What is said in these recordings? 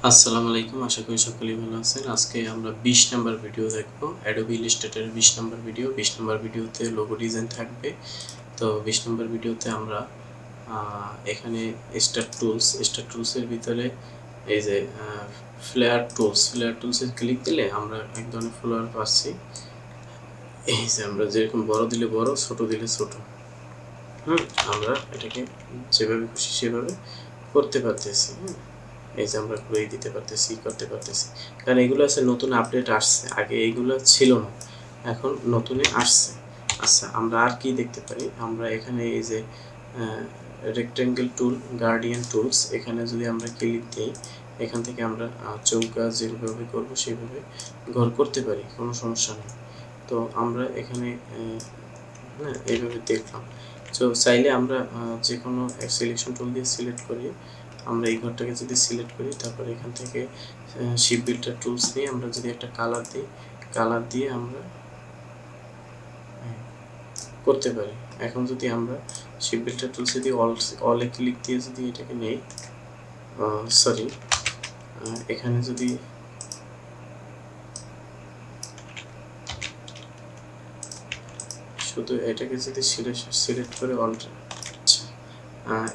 আসসালামু আলাইকুম, আশা করি সকলেই ভালো আছেন। আজকে আমরা 20 নাম্বার ভিডিও দেখব। Adobe Illustrator 20 number video. 20 number ভিডিওতে লোগো ডিজাইন থাকবে। তো 20 নাম্বার ভিডিওতে আমরা এখানে স্টার টুলসের ভিতরে এই যে ফ্লেয়ার টুলসে ক্লিক দিলে আমরা এক ধরনের ফ্লেয়ার পাচ্ছি। এই যে আমরা যেরকম বড় দিলে বড়, ছোট দিলে ছোট। আমরা এটাকে যেভাবে খুশি সেভাবে করতে পারতেছি। এই যে আমরা ঘুরিয়ে দিতে পারতেছি, করতে পারতেছি, কারণ এগুলো আছে নতুন আপডেট আসছে, আগে এইগুলো ছিল না, এখন নতুনে আসছে। আচ্ছা, আমরা আর কি দেখতে পারি? আমরা এখানে এই যে রেক্টেঙ্গেল টুল, গার্ডিয়ান টুলস, এখানে যদি আমরা ক্লিক দিই, এখান থেকে আমরা চৌকা যেভাবে করবো সেভাবে ঘর করতে পারি, কোনো সমস্যা নেই। তো আমরা এখানে এইভাবে দেখলাম। তো চাইলে আমরা যে কোনো সিলেকশন টুল দিয়ে সিলেক্ট করি। আমরা এই ঘরটাকে যদি সিলেক্ট করি, তারপর এখান থেকে শিপ বিল্ডার টুলস নিয়ে আমরা যদি একটা কালার দিই, কালার দিয়ে আমরা করতে পারি। এখন যদি আমরা শিপ বিল্ডার টুলস যদি অলে ক্লিক দিয়ে যদি এটাকে নেই, সরি, এখানে যদি শুধু এটাকে যদি সিলেক্ট করে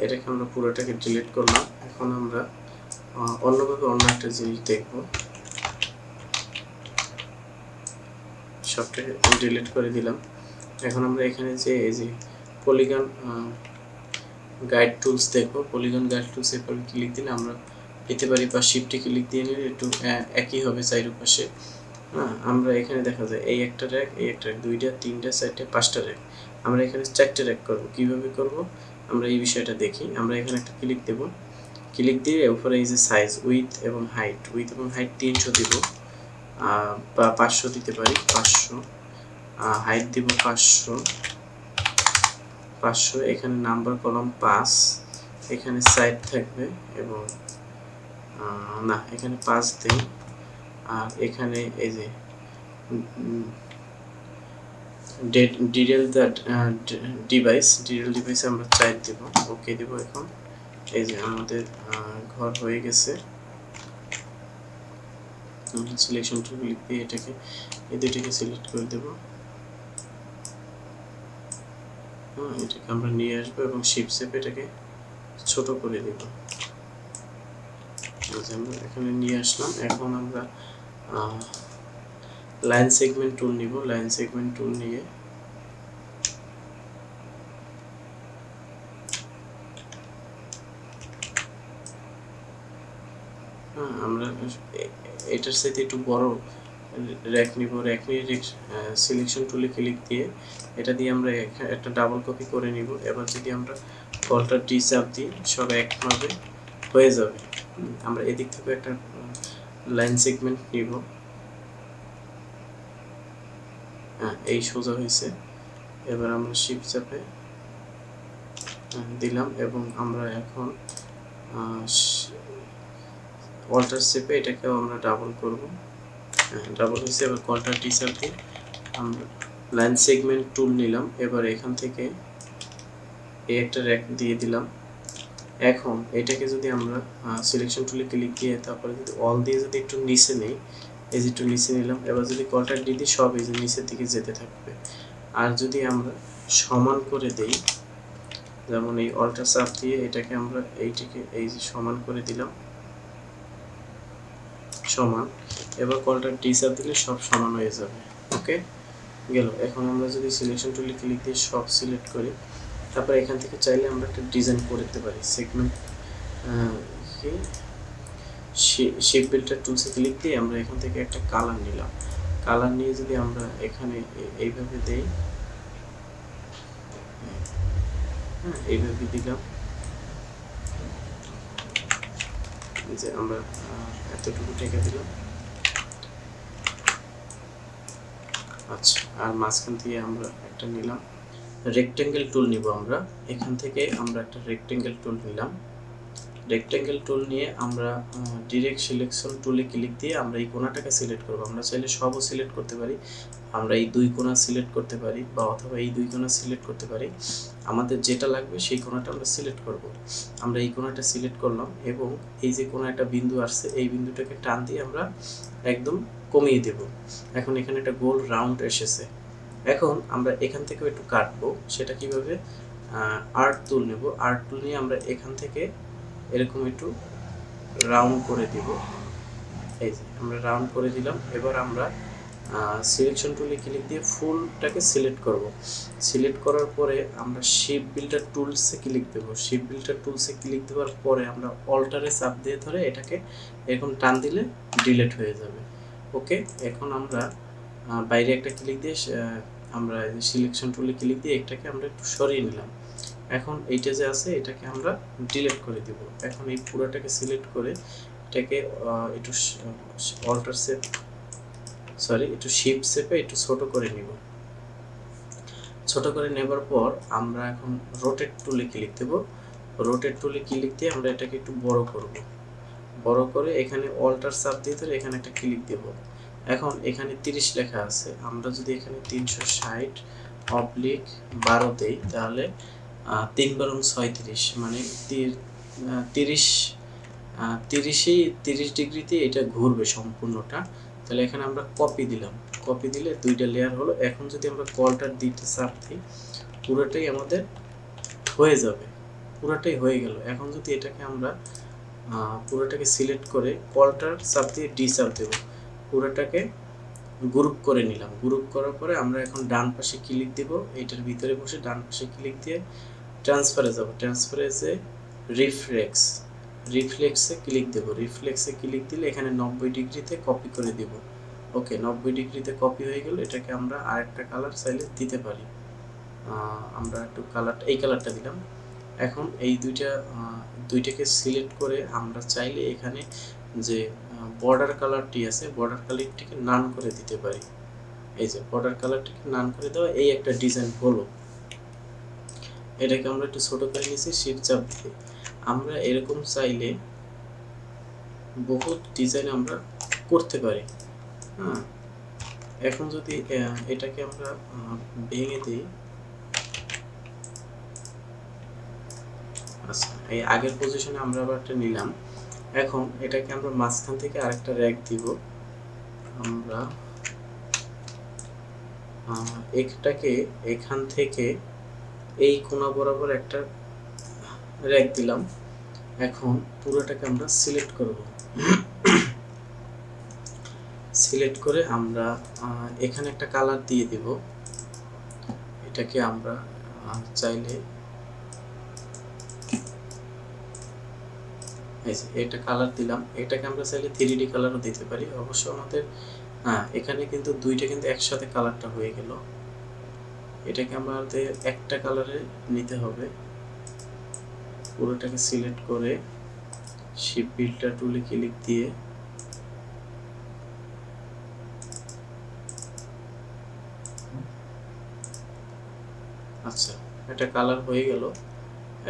এটাকে আমরা পুরোটাকে ডিলিট করলাম। এখন আমরা অন্যভাবে অন্য একটা জিনিস দেখব। সবটাকে ডিলিট করে দিলাম। এখন আমরা এখানে যে এই যে পলিগন গাইড টুলস দেখব। পলিগন গাইড টুলস এর পরে ক্লিক দিলে আমরা পেতে পারি, বা শিফটে ক্লিক দিয়ে নিলে একটু একই হবে চারপাশে। আমরা এখানে দেখা যায় এই একটা র্যাক, এই একটা র্যাক, দুইটা, তিনটা, চারটে, পাঁচটা র্যাক। আমরা এখানে 4টে র্যাক করব। কিভাবে করব আমরা এই বিষয়টা দেখি। আমরা এখানে একটা ক্লিক দেব, ক্লিক দিয়ে উপরে এই যে সাইজ, উইথ এবং হাইট 300 দিব, বা 500 দিতে পারি, 500, হাইট দিব 500, এখানে নাম্বার কলাম 5, এখানে সাইড থাকবে, এবং না, এখানে 5 দেই। আর এখানে এই যে ডিটেল ডিভাইস আমরা 4 দেব, ওকে দেব। এখন এই যে আমাদের ঘর হয়ে গেছে। সিলেকশন টুল ক্লিক দিয়ে এটাকে, এই দুইটাকে সিলেক্ট করে দেব। এটাকে আমরা নিয়ে আসবো এবং শিফট চেপে এটাকে ছোট করে দেব। আমরা এখানে নিয়ে আসলাম। এখন আমরা লাইন সেগমেন্ট টুল নিব। লাইন সেগমেন্ট টুল নিয়ে আমরা এটার সাথে একটু বড় র্যাক নিব। র্যাক নিয়ে সিলেকশন টুলে ক্লিক দিয়ে এটা দিয়ে আমরা একটা ডাবল কপি করে নিব। এবার যদি আমরা কলটার ডি চাপ দিই, সব একভাবে হয়ে যাবে। আমরা এদিক থেকে একটা লাইন সেগমেন্ট নিব। এই সোজা হয়েছে। এবার আমরা শিফট চাপে দিলাম, এবং আমরা এখন অল্টার চেপে এটাকেও আমরা ডাবল করব। ডাবল হয়েছে। এবার কলটার ডি চাপ দিয়ে আমরা লাইন সেগমেন্ট টুল নিলাম। এবার এখান থেকে এই একটা র্যাক দিয়ে দিলাম। এখন এটাকে যদি আমরা সিলেকশন টুলে ক্লিক দিয়ে তারপরে যদি অল দিয়ে যদি একটু নিচে নেই, এই যে একটু নিচে নিলাম। এবার যদি কলটার ডি দিই, সব এই যে নিচের দিকে যেতে থাকবে। আর যদি আমরা সমান করে দেই, যেমন এই অল্টার চাপ দিয়ে এটাকে আমরা এইটাকে এই যে সমান করে দিলাম, সমান। এবার কলটার ডি চাপ দিলে সব সমান হয়ে যাবে। ওকে, গেল। এখন আমরা যদি সিলেকশন টুলে ক্লিক দিয়ে সব সিলেক্ট করি, তারপর এখান থেকে চাইলে আমরা একটা ডিজাইন করে দিতে পারি। সেগমেন্ট শেপ বিল্ডার টুলসে ক্লিক দিয়ে আমরা এখান থেকে একটা কালার নিলাম। কালার নিয়ে যদি আমরা এখানে এইভাবে দেই, এইভাবে দিলাম, যে আমরা এতটুকু টেকে দিলাম। আচ্ছা, আর মাঝখান দিয়ে আমরা একটা নিলাম রেক্টেঙ্গেল টুল নিব। আমরা এখান থেকে আমরা একটা রেক্টেঙ্গেল টুল নিলাম। রেক্টেঙ্গেল টুল নিয়ে আমরা ডিরেক্ট সিলেকশন টুলে ক্লিক দিয়ে আমরা এই কোণাটাকে সিলেক্ট করব। আমরা চাইলে সবও সিলেক্ট করতে পারি, আমরা এই দুই কোণা সিলেক্ট করতে পারি বা অথবা এই দুই কোণা সিলেক্ট করতে পারি। আমাদের যেটা লাগবে সেই কোণাটা আমরা সিলেক্ট করব। আমরা এই কোণাটা সিলেক্ট করলাম এবং এই যে কোনো একটা বিন্দু আসছে এই বিন্দুটাকে টান দিয়ে আমরা একদম কমিয়ে দেব। এখন এখানে একটা গোল রাউন্ড এসেছে। এখন আমরা এখান থেকেও একটু কাটবো। সেটা কিভাবে? আর্ট টুল নেব। আর্ট টুল নিয়ে আমরা এখান থেকে এরকম একটু রাউন্ড করে দিব। এই যে আমরা রাউন্ড করে দিলাম। এবার আমরা সিলেকশন টুলে ক্লিক দিয়ে ফুলটাকে সিলেক্ট করব। সিলেক্ট করার পরে আমরা শেপ বিল্ডার টুলসে ক্লিক দেব। শেপ বিল্ডার টুলসে ক্লিক দেওয়ার পরে আমরা অল্টারে চাপ দিয়ে ধরে এটাকে এরকম টান দিলে ডিলিট হয়ে যাবে। ওকে, এখন আমরা বাইরে একটা ক্লিক দিয়ে আমরা সিলেকশন টুলে ক্লিক দিয়ে এটাকে আমরা একটু সরিয়ে নিলাম। এখন এইটা যে আছে এটাকে আমরা ডিলিট করে দিব। এখন এই পুরোটাকে সিলেক্ট করে এটাকে একটু অল্টার শেপ একটু শিফট শেপে একটু ছোট করে নিব। ছোট করে নেবার পর আমরা এখন রোটেট টুলে ক্লিক দেব। রোটেট টুলে ক্লিক দিয়ে আমরা এটাকে একটু বড় করব। বড় করে এখানে অল্টার চাপ দিয়ে ধরে এখানে একটা ক্লিক দেব। এখন এখানে 30 লেখা আছে, আমরা যদি এখানে 360/12 দেই তাহলে 3 × 36 মানে 30 ডিগ্রিতে এটা ঘুরবে সম্পূর্ণটা। তাহলে এখানে আমরা কপি দিলাম। কপি দিলে দুইটা লেয়ার হলো। এখন যদি আমরা কলটার দিতে চাপ দিই পুরোটাই আমাদের হয়ে যাবে, পুরোটাই হয়ে গেল। এখন যদি এটাকে আমরা পুরোটাকে সিলেক্ট করে কলটার চাপ দিয়ে ডি চাপ দেব, পুরোটাকে গ্রুপ করে নিলাম। গ্রুপ করার পরে আমরা এখন ডান পাশে ক্লিক দেব। এইটার ভিতরে বসে ডান পাশে ক্লিক দিয়ে ট্রান্সফারে যাব। ট্রান্সফারে যে রিফ্লেক্সে ক্লিক দেব। রিফ্লেক্সে ক্লিক দিলে এখানে 90 ডিগ্রিতে কপি করে দেব। ওকে, 90 ডিগ্রিতে কপি হয়ে গেল। এটাকে আমরা আরেকটা কালার চাইলে দিতে পারি। আমরা একটু এই কালারটা দিলাম। এখন এই দুইটাকে সিলেক্ট করে আমরা চাইলে এখানে যে বর্ডার কালারটি আছে বর্ডার কালারটিকে নান করে দিতে পারি। এই যে বর্ডার কালারটিকে নান করে দেওয়া, এই একটা ডিজাইন হলো। এটাকে আমরা একটু ছোট করে নিয়েছি শিফট চাপ দিয়ে। আমরা এরকম চাইলে বহুত ডিজাইন আমরা করতে পারি। হ্যাঁ, এখন যদি এটাকে আমরা ভেঙে দিই, আচ্ছা এই আগের পজিশনে আমরা আবার একটা নিলাম। এখন এটাকে আমরা মাঝখান থেকে আরেকটা র্যাক দিব। আমরা এটাকে এখান থেকে এই কোণা বরাবর একটা র্যাক দিলাম। এখন পুরোটাকে আমরা সিলেক্ট করব। সিলেক্ট করে আমরা এখানে একটা কালার দিয়ে দেব। এটাকে আমরা চাইলে এটা কালার দিলাম। এটাকে আমরা চাইলে 3D কালারও দিতে পারি। অবশ্য আমাদের এখানে কিন্তু দুইটা কিন্তু একসাথে কালারটা হয়ে গেল। এটাকে আমাদের একটা কালারে নিতে হবে। পুরোটাকে সিলেক্ট করে শিপ বিল্ডার টুলে ক্লিক দিয়ে আচ্ছা এটা কালার হয়ে গেল।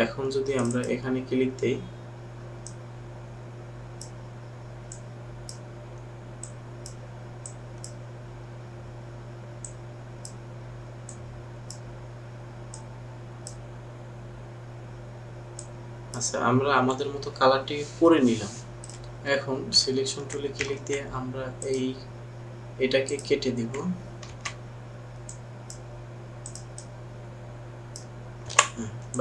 এখন যদি আমরা এখানে ক্লিক দেই আচ্ছা আমরা আমাদের মতো কালারটি করে নিলাম। এখন সিলেকশন টুলে ক্লিক দিয়ে আমরা এটাকে কেটে দিব।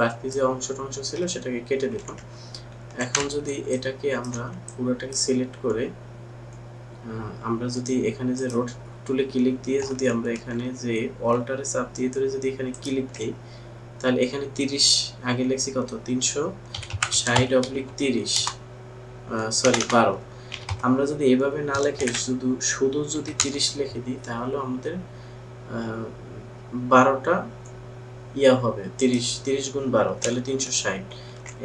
বাকি যে অংশ ছিল সেটাকে কেটে দিলাম। এখন যদি এটাকে আমরা পুরোটাকে সিলেক্ট করে আমরা যদি এখানে যে রোড টুলে ক্লিক দিয়ে যদি আমরা এখানে যে অল্টারে চাপ দিয়ে ধরে যদি এখানে ক্লিক দিই তাহলে এখানে 30 আগে লেখছি কত 360/30 12। আমরা যদি এভাবে না লিখে শুধু যদি 30 লিখে দিই তাহলে আমাদের 12টা হবে। 30 × 12 তাহলে 360।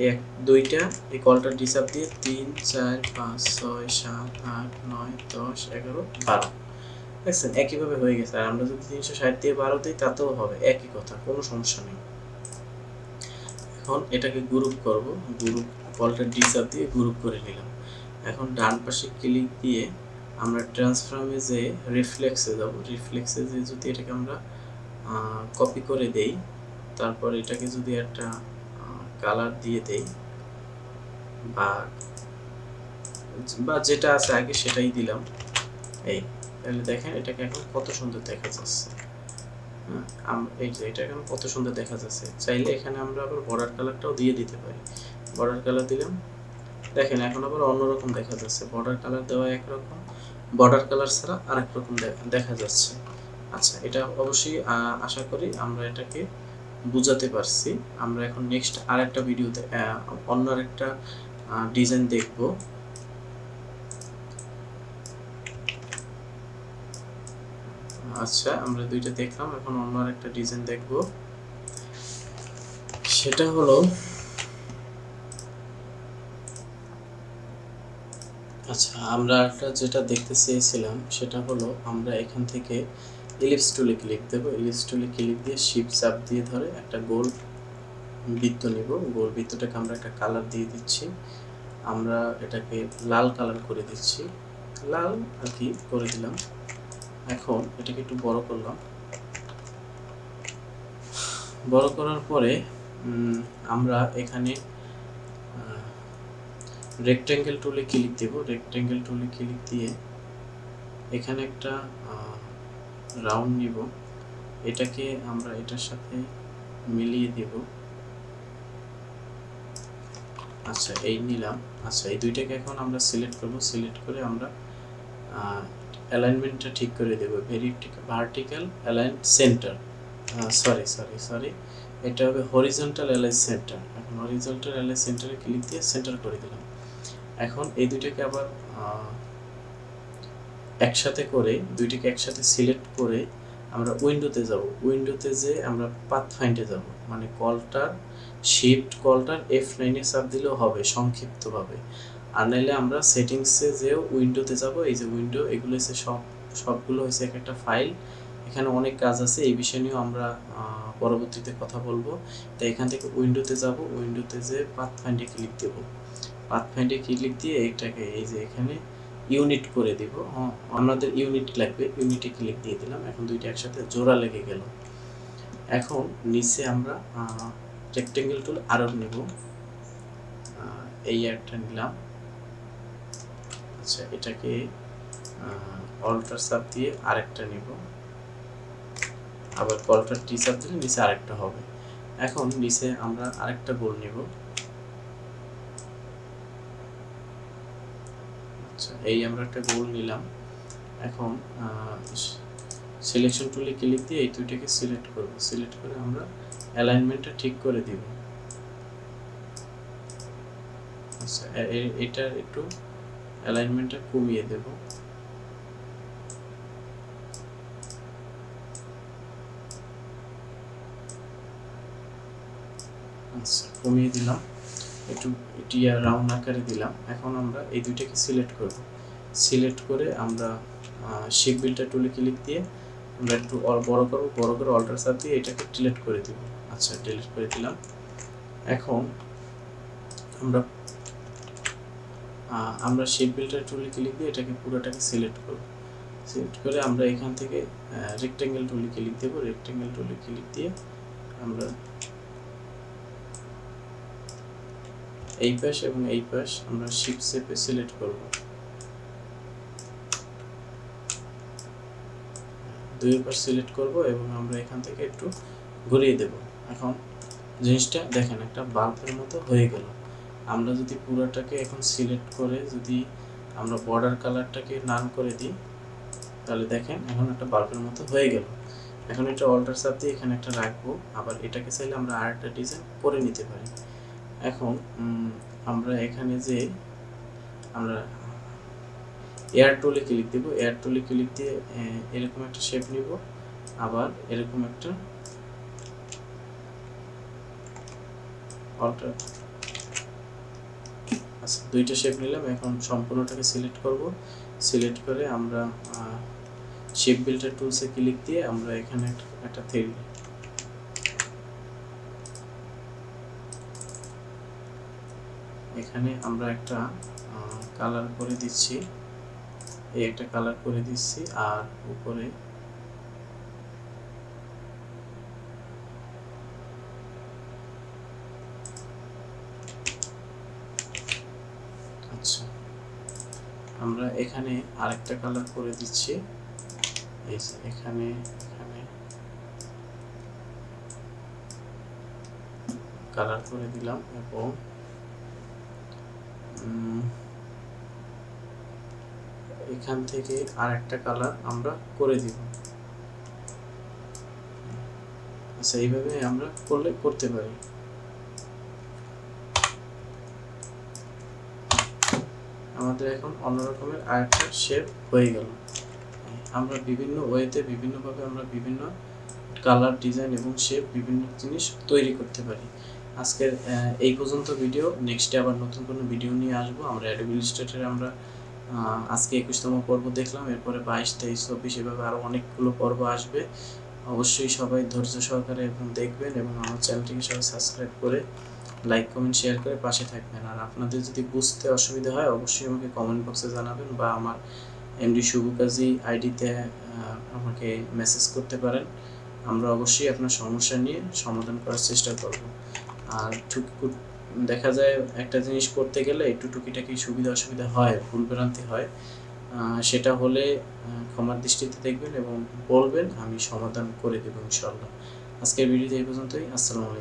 এক দুইটা এই কলটা ডিসাপ দিয়ে 3 4 5 6 7 8 9 10 11 12 দেখছেন একইভাবে হয়ে গেছে। আর আমরা যদি 360 দিয়ে 12 দিই তাতেও হবে, একই কথা, কোনো সমস্যা নেই। এখন এটাকে গ্রুপ করব। গ্রুপ কলটা ডি চাপ দিয়ে গ্রুপ করে নিলাম। এখন ডান পাশে ক্লিক দিয়ে আমরা ট্রান্সফর্মে যে রিফ্লেক্সে যাব, রিফ্লেক্সে যে যদি এটাকে আমরা কপি করে দেই, তারপর এটাকে যদি একটা কালার দিয়ে দেই বা যেটা আছে আগে সেটাই দিলাম, এই তাহলে দেখেন এটাকে এখন কত সুন্দর দেখা যাচ্ছে। এই যে এটা এখন কত সুন্দর দেখা যাচ্ছে। চাইলে এখানে আমরা আবার বর্ডার কালারটাও দিয়ে দিতে পারি। বর্ডার কালার দিলাম, দেখেন এখন আবার অন্যরকম দেখা যাচ্ছে। বর্ডার কালার দেওয়া একরকম, বর্ডার কালার ছাড়া আরেক রকম দেখা যাচ্ছে। আচ্ছা, এটা অবশ্যই আশা করি আমরা এটাকে বুঝাতে পারছি। আমরা এখন নেক্সট আরেকটা ভিডিওতে অন্য আরেকটা ডিজাইন দেখব। আচ্ছা, আমরা দুইটা দেখলাম, এখন অন্য আরেকটা ডিজাইন দেখব। সেটা হলো, আচ্ছা আমরা একটা যেটা দেখতে চেয়েছিলাম সেটা হলো, আমরা এখান থেকে ইলিপস টুলে ক্লিক দেব। ইলিপস টুলে ক্লিক দিয়ে শিফট চাপ দিয়ে ধরে একটা গোল বৃত্ত নিব। গোল বৃত্তটাকে আমরা একটা কালার দিয়ে দিচ্ছি। আমরা এটাকে লাল কালার করে দিচ্ছি, লাল আর কি করে দিলাম। এখন এটাকে একটু বড় করলাম। বড় করার পরে আমরা এখানে রেক্টেঙ্গেল টুলে ক্লিক দেব। রেক্টেঙ্গেল টুলে ক্লিক দিয়ে এখানে একটা রাউন্ড নিব, এটাকে আমরা এটার সাথে মিলিয়ে দেব। আচ্ছা, এই নিলাম। আচ্ছা, এই দুইটাকে এখন আমরা সিলেক্ট করব। সিলেক্ট করে আমরা অ্যালাইনমেন্টটা ঠিক করে দেব। ভার্টিক্যাল অ্যালাইন সেন্টার, সরি, এটা হবে হরিজন্টাল অ্যালাইন সেন্টার। এখন হরিজন্টাল অ্যালাইন সেন্টারে ক্লিক দিয়ে সেন্টার করে দিলাম। এখন এই দুইটাকে আবার একসাথে করে, দুইটাকে একসাথে সিলেক্ট করে আমরা উইন্ডোতে যাব। উইন্ডোতে যে আমরা পাথ ফাইন্ডে যাব, মানে কলটার শিফট কলটার F9 চাপ দিলেও হবে সংক্ষিপ্তভাবে। আর নাইলে আমরা সেটিংসে যেও উইন্ডোতে যাব। এই যে উইন্ডো, এগুলো হচ্ছে সবগুলো হচ্ছে একটা ফাইল। এখানে অনেক কাজ আছে, এই বিষয় নিয়েও আমরা পরবর্তীতে কথা বলবো। তাই এখান থেকে উইন্ডোতে যাব, উইন্ডোতে যে পাথ ফাইন্ডে ক্লিক দেব। পাথ ফাইন্ডে ক্লিক দিয়ে এটাকে এই যে এখানে ইউনিট করে দিব। আমাদের ইউনিট লাগবে, ইউনিটে ক্লিক দিয়ে দিলাম। এখন দুইটা একসাথে জোড়া লেগে গেল। এখন নিচে আমরা রেক্টেঙ্গেল টুল আরো নেব, এই একটা নিলাম। আচ্ছা, এটাকে অল্টার চাপ দিয়ে আরেকটা নিব, আবার অল্টার টি চাপ দিলে নিচে আরেকটা হবে। এখন নিচে আমরা আরেকটা গোল নিব। আচ্ছা, এই আমরা একটা গোল নিলাম। এখন সিলেকশন টুলে ক্লিক দিয়ে এই দুইটাকে সিলেক্ট করব। সিলেক্ট করে আমরা অ্যালাইনমেন্টটা ঠিক করে দিব। আচ্ছা, এটা একটু অ্যালাইনমেন্টটা কমিয়ে দেব। আচ্ছা, কমিয়ে দিলাম, একটু টিয়া রাউন্ড আকারে দিলাম। এখন আমরা এই দুইটাকে সিলেক্ট করব। সিলেক্ট করে আমরা শিপ বিল্ডার টুলে ক্লিক দিয়ে আমরা একটু বড় করব। বড় করে অল্টার চাপ দিয়ে এটাকে ডিলিট করে দিব। আচ্ছা, ডিলিট করে দিলাম। এখন আমরা শিপ বিল্ডার টুলে ক্লিক দিয়ে এটাকে পুরোটাকে সিলেক্ট করব। সিলেক্ট করে আমরা এখান থেকে রেক্টেঙ্গেল টুলে ক্লিক দেব। রেক্টেঙ্গেল টুলে ক্লিক দিয়ে আমরা এই পাশ এবং এই পাশ আমরা শিফট চেপে সিলেক্ট করব। দুই পাশ সিলেক্ট করব এবং আমরা এখান থেকে একটু ঘুরিয়ে দেব। এখন জিনিসটা দেখেন একটা বাল্বের মতো হয়ে গেল। আমরা যদি পুরোটাকে এখন সিলেক্ট করে যদি আমরা বর্ডার কালারটাকে নান করে দিই, তাহলে দেখেন এখন একটা বাল্বের মতো হয়ে গেল। এখন এটা অল্টার চাপ দিয়ে এখানে একটা রাখবো। আবার এটাকে চাইলে আমরা আরেকটা ডিজাইন করে নিতে পারি। এখন আমরা এখানে যে আমরা এয়ার টুলে ক্লিক দেব। এয়ার টুলে ক্লিক দিয়ে এরকম একটা শেপ নিব, আবার এরকম একটা অল্টার। আচ্ছা, দুইটা শেপ নিলাম। এখন সম্পূর্ণটাকে সিলেক্ট করব। সিলেক্ট করে আমরা শেপ বিল্ডার টুলসে ক্লিক দিয়ে আমরা এখানে একটা এখানে আমরা একটা কালার করে দিচ্ছি, এই একটা কালার করে দিচ্ছি, আর উপরে আচ্ছা আমরা এখানে আরেকটা কালার করে দিচ্ছি, এই যে এখানে এখানে কালার করে দিলাম এবং এখান থেকে আরেকটা কালার আমরা করে দিব। আচ্ছা এইভাবে আমরা করতে পারি। আমাদের এখন অন্য রকমের আরেকটা শেপ হয়ে গেল। আমরা বিভিন্ন ওয়েতে বিভিন্নভাবে আমরা বিভিন্ন কালার, ডিজাইন এবং শেপ বিভিন্ন জিনিস তৈরি করতে পারি। আজকের এই পর্যন্ত ভিডিও। নেক্সটে আবার নতুন কোনো ভিডিও নিয়ে আসবো। আমরা অ্যাডোবি ইলাস্ট্রেটরে আমরা আজকে 21তম পর্ব দেখলাম, এরপরে 22, 23, 24 এভাবে আরও অনেকগুলো পর্ব আসবে। অবশ্যই সবাই ধৈর্য সহকারে এবং দেখবেন এবং আমার চ্যানেলটিকে সবাই সাবস্ক্রাইব করে লাইক, কমেন্ট, শেয়ার করে পাশে থাকবেন। আর আপনাদের যদি বুঝতে অসুবিধা হয় অবশ্যই আমাকে কমেন্ট বক্সে জানাবেন বা আমার MD Shuvo Kazi আইডিতে আমাকে মেসেজ করতে পারেন। আমরা অবশ্যই আপনার সমস্যা নিয়ে সমাধান করার চেষ্টা করব। আর দেখা যায় একটা জিনিস করতে গেলে একটু টুকিটাকি সুবিধা অসুবিধা হয়, ভুলভ্রান্তি হয়, সেটা হলে ক্ষমার দৃষ্টিতে দেখবেন এবং বলবেন, আমি সমাধান করে দেবো ইনশাআল্লাহ। আজকের ভিডিওতে এই পর্যন্তই। আসসালামু আলাইকুম।